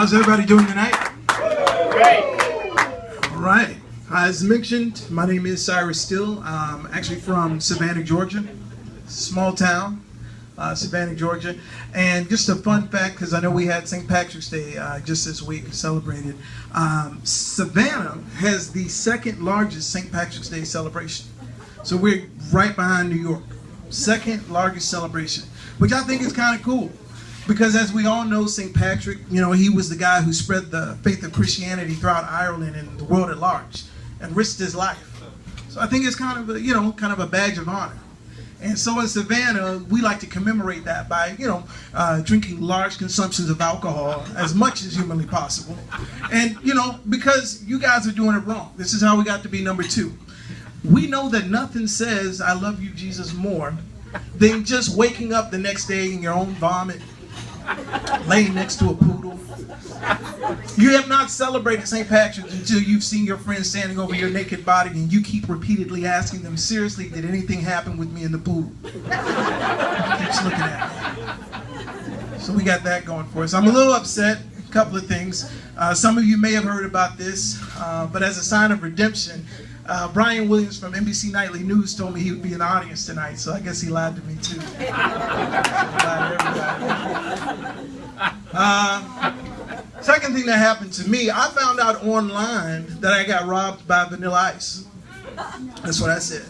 How's everybody doing tonight? Great. All right. As mentioned, my name is Cyrus Still. I'm actually from Savannah, Georgia. Small town, Savannah, Georgia. And just a fun fact, because I know we had St. Patrick's Day just this week celebrated. Savannah has the second largest St. Patrick's Day celebration. So we're right behind New York. Second largest celebration, which I think is kind of cool. Because as we all know, St. Patrick, you know, he was the guy who spread the faith of Christianity throughout Ireland and the world at large and risked his life. So I think it's kind of a, you know, kind of a badge of honor. And so in Savannah, we like to commemorate that by, you know, drinking large consumptions of alcohol as much as humanly possible. And, you know, because you guys are doing it wrong. This is how we got to be number 2. We know that nothing says, I love you, Jesus, more than just waking up the next day in your own vomit, laying next to a poodle. You have not celebrated St. Patrick's until you've seen your friends standing over your naked body and you keep repeatedly asking them, seriously, did anything happen with me and the poodle? Keeps looking at me. So we got that going for us. I'm a little upset. A couple of things. Some of you may have heard about this, but as a sign of redemption, Brian Williams from NBC Nightly News told me he would be in the audience tonight, so I guess he lied to me too. Second thing that happened to me, I found out online that I got robbed by Vanilla Ice. That's what I said.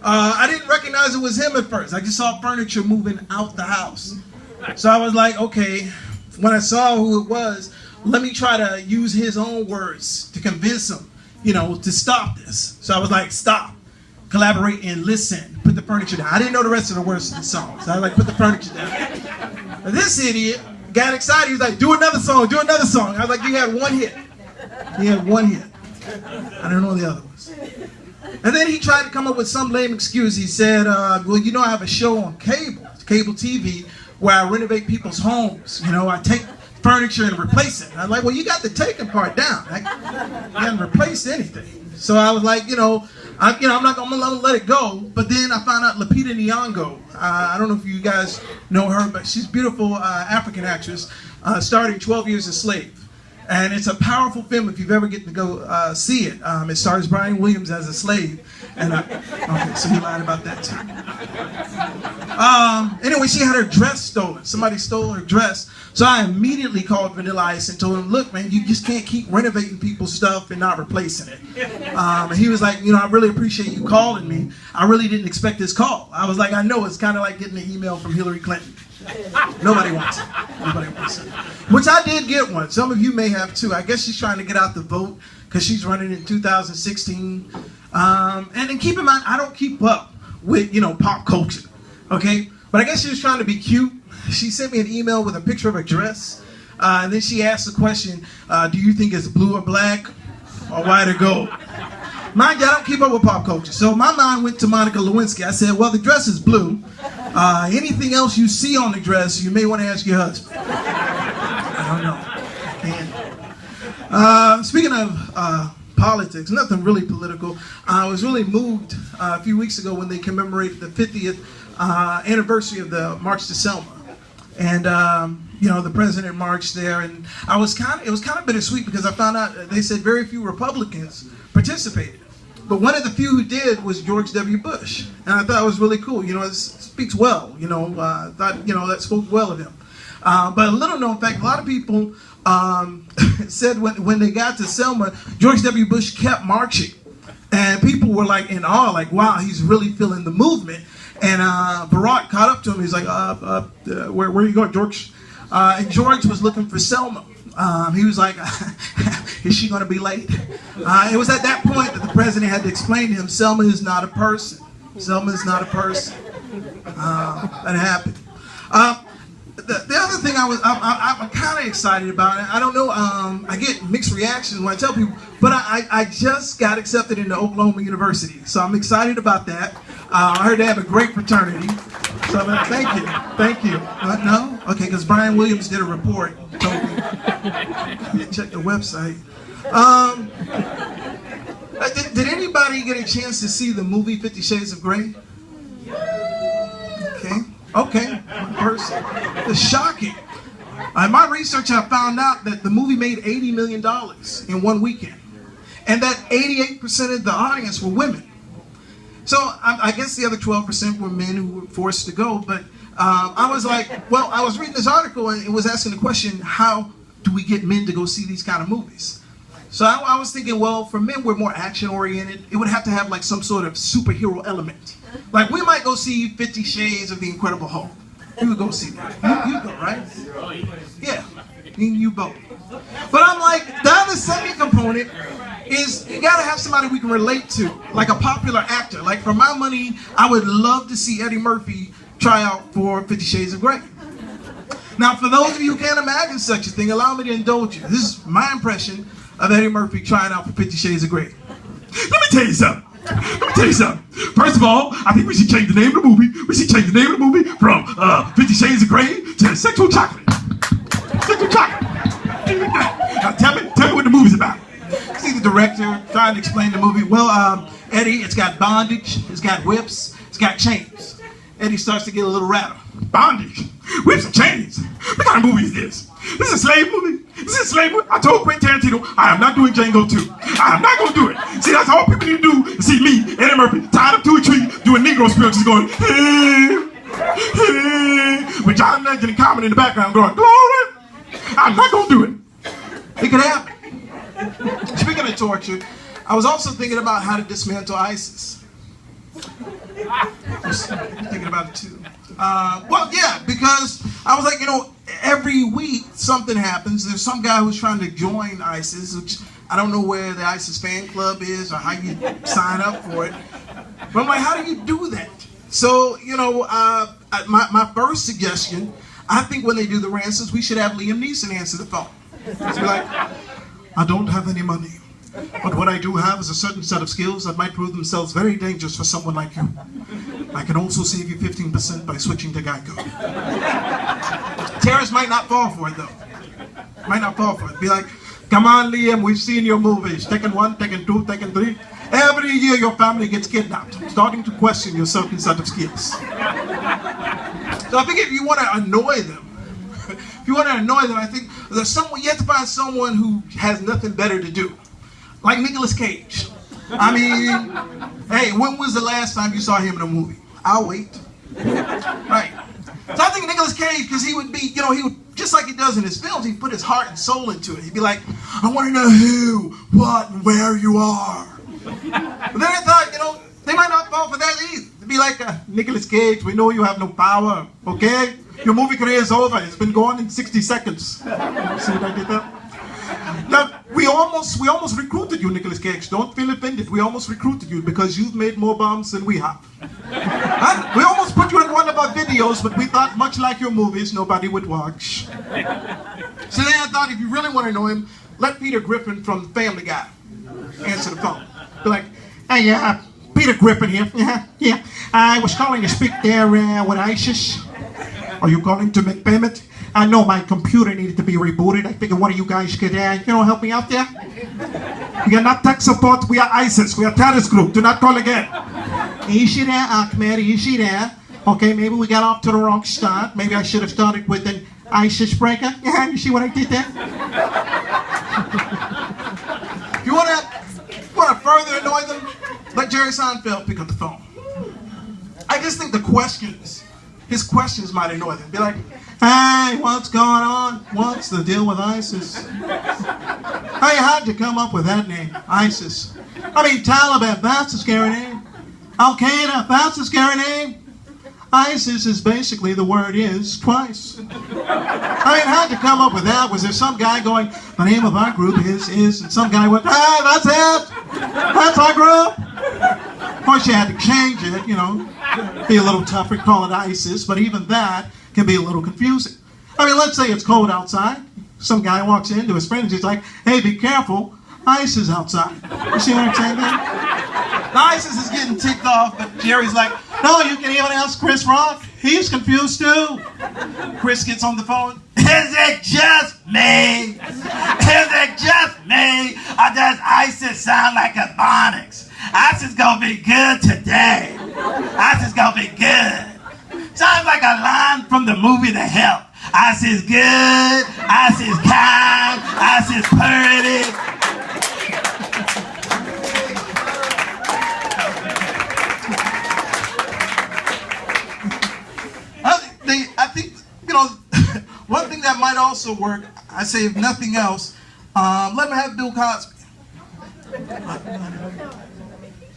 I didn't recognize it was him at first. I just saw furniture moving out the house. So I was like, okay, when I saw who it was, let me try to use his own words to convince him, you know, to stop this. So I was like, stop, collaborate, and listen. Put the furniture down. I didn't know the rest of the words of the song. So I was like, put the furniture down. But this idiot got excited. He was like, do another song, do another song. I was like, you had one hit. He had one hit. I don't know the other ones. And then he tried to come up with some lame excuse. He said, well, you know, I have a show on cable TV, where I renovate people's homes. You know, I take furniture and replace it. And I was like, well, you got the taking part down. You haven't replaced anything. So I was like, I'm not gonna let it go. But then I found out Lupita Nyong'o. I don't know if you guys know her, but she's a beautiful African actress. Starred in 12 Years a Slave. And it's a powerful film if you've ever get to go see it. It stars Brian Williams as a slave. And okay, so he lied about that too. Anyway, she had her dress stolen. Somebody stole her dress. So I immediately called Vanilla Ice and told him, look, man, you just can't keep renovating people's stuff and not replacing it. And he was like, I really appreciate you calling me. I really didn't expect this call. I was like, I know, it's kind of like getting an email from Hillary Clinton. Nobody wants it. Nobody wants it. Which I did get one. Some of you may have too. I guess she's trying to get out the vote because she's running in 2016. And then keep in mind, I don't keep up with, pop culture. Okay? But I guess she was trying to be cute. She sent me an email with a picture of a dress. And then she asked the question, do you think it's blue or black or white or gold? Mind you, I don't keep up with pop culture. So my mind went to Monica Lewinsky. I said, well, the dress is blue. Anything else you see on the dress, you may want to ask your husband. I don't know. I can't. Speaking of politics, nothing really political. I was really moved a few weeks ago when they commemorated the 50th anniversary of the March to Selma. And, the president marched there. And it was kind of bittersweet because I found out they said very few Republicans participated. But one of the few who did was George W. Bush. And I thought it was really cool. It speaks well. I thought, that spoke well of him. But a little known fact, a lot of people said when they got to Selma, George W. Bush kept marching. And people were like in awe, like, wow, he's really feeling the movement. And Barack caught up to him. He's like, where are you going, George? And George was looking for Selma. He was like, is she going to be late? It was at that point that the president had to explain to him, Selma is not a person. Selma is not a person. That happened. The other thing I'm kind of excited about, I don't know, I get mixed reactions when I tell people, but I just got accepted into Oklahoma University. So I'm excited about that. I heard they have a great fraternity. So thank you. No? Okay, because Brian Williams did a report. Told me. Check the website. Did anybody get a chance to see the movie 50 Shades of Grey? Okay. One person. It's shocking. In my research, I found out that the movie made $80 million in one weekend, and that 88% of the audience were women. So I guess the other 12% were men who were forced to go. But I was like, well, I was reading this article and it was asking the question, how do we get men to go see these kind of movies? So I was thinking, well, for men, we're more action-oriented. It would have to have like some sort of superhero element. Like we might go see 50 Shades of the Incredible Hulk. You would go see that. You go, right? Yeah, you both. But I'm like, the other second component is you gotta have somebody we can relate to, like a popular actor. Like for my money, I would love to see Eddie Murphy try out for 50 Shades of Grey. Now, for those of you who can't imagine such a thing, allow me to indulge you. This is my impression of Eddie Murphy trying out for 50 Shades of Grey. Let me tell you something. First of all, I think we should change the name of the movie. We should change the name of the movie from 50 Shades of Grey to Sexual Chocolate. Sexual Chocolate. Now tell me what the movie's about. See the director trying to explain the movie. Well, Eddie, it's got bondage, it's got whips, it's got chains. Eddie starts to get a little rattled. Bondage, whips and chains. What kind of movie is this? This is a slave movie. This is a slave movie. I told Quentin Tarantino, I am not doing Django 2. I am not going to do it. See, that's all people need to do is see me, Eddie Murphy, tied up to a tree, doing Negro spirituals going, with John Legend and Common in the background going, glory. I'm not going to do it. It could happen. Speaking of torture, I was also thinking about how to dismantle ISIS. Just thinking about it too. Well, yeah, because I was like, you know, every week something happens. There's some guy who's trying to join ISIS, which I don't know where the ISIS fan club is or how you sign up for it. But I'm like, how do you do that? So, you know, my first suggestion, I think when they do the ransoms, we should have Liam Neeson answer the phone. Just be like, I don't have any money, but what I do have is a certain set of skills that might prove themselves very dangerous for someone like you. I can also save you 15% by switching to Geico. Terrorists might not fall for it, though. Might not fall for it. Be like, come on, Liam, we've seen your movies. Tekken 1, Tekken 2, Tekken 3. Every year your family gets kidnapped, starting to question your certain set of skills. So I think if you want to annoy them, I think there's someone, you have to find someone who has nothing better to do. Like Nicolas Cage. I mean, hey, when was the last time you saw him in a movie? I'll wait. Right. So I think Nicolas Cage, because he would be, you know, he would, just like he does in his films, he'd put his heart and soul into it. He'd be like, I want to know who, what, and where you are. But then I thought, you know, they might not fall for that either. It'd be like, Nicolas Cage, we know you have no power, okay? Your movie career is over. It's been gone in 60 seconds. See what I did there? Now, we almost recruited you, Nicolas Cage. Don't feel offended. We almost recruited you because you've made more bombs than we have. And we almost put you in one of our videos, but we thought, much like your movies, nobody would watch. So then I thought, if you really want to know him, let Peter Griffin from Family Guy answer the phone. Be like, hey, Peter Griffin here. Yeah. I was calling to speak there with ISIS. Are you calling to make payment? I know my computer needed to be rebooted. I figured one of you guys could, help me out there. We are not tech support. We are ISIS. We are a terrorist group. Do not call again. Easy there, Ahmed. Easy there. Okay, maybe we got off to the wrong start. Maybe I should have started with an ISIS breaker. Yeah, you see what I did there? If you want to further annoy them, let Jerry Seinfeld pick up the phone. I just think his questions might annoy them. Be like, hey, what's going on? What's the deal with ISIS? Hey, how'd you come up with that name, ISIS? I mean, Taliban, that's a scary name. Al-Qaeda, that's a scary name. ISIS is basically, the word is, twice. I mean, how'd you come up with that? Was there some guy going, the name of our group is, and some guy went, hey, that's it. That's our group. Of course, you had to change it, be a little tougher, call it ISIS, but even that can be a little confusing. I mean, let's say it's cold outside. Some guy walks into his friend and he's like, hey, be careful, ice is outside. You see what I'm saying there? ISIS is getting ticked off, but Jerry's like, no, you can even ask Chris Rock. He's confused too. Chris gets on the phone. Is it just me? Is it just me? Or does ISIS sound like a phonics? ISIS gonna be good today. ISIS gonna be good. Sounds like a line from the movie The Help. Ice is good. Ice is kind. Ice is pretty. I think, you know, one thing that might also work, I say if nothing else, let them have Bill Cosby.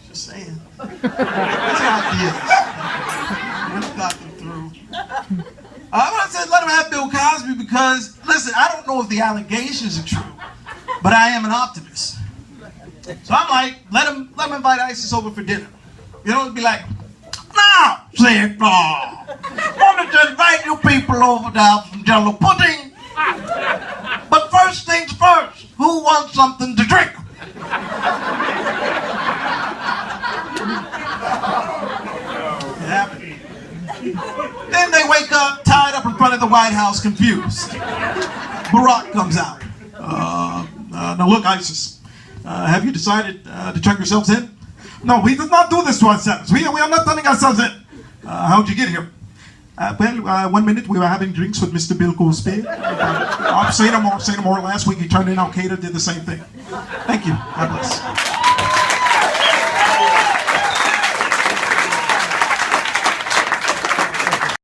Just saying. That's ideas. We've got them through. I want to say let them have Bill Cosby because, listen, I don't know if the allegations are true, but I am an optimist. So I'm like, let him invite ISIS over for dinner. You know, it'd be like, now, say, wanted to invite you people over to have some Jello pudding. But first things first, who wants something to drink? It happened. Then they wake up, tied up in front of the White House, confused. Barack comes out. Now look, ISIS, have you decided to check yourselves in? No, we did not do this to ourselves. We are not turning ourselves in. How'd you get here? Well, 1 minute we were having drinks with Mr. Bill Cosby. Say no more. Last week he turned in Al Qaeda, did the same thing. Thank you. God bless.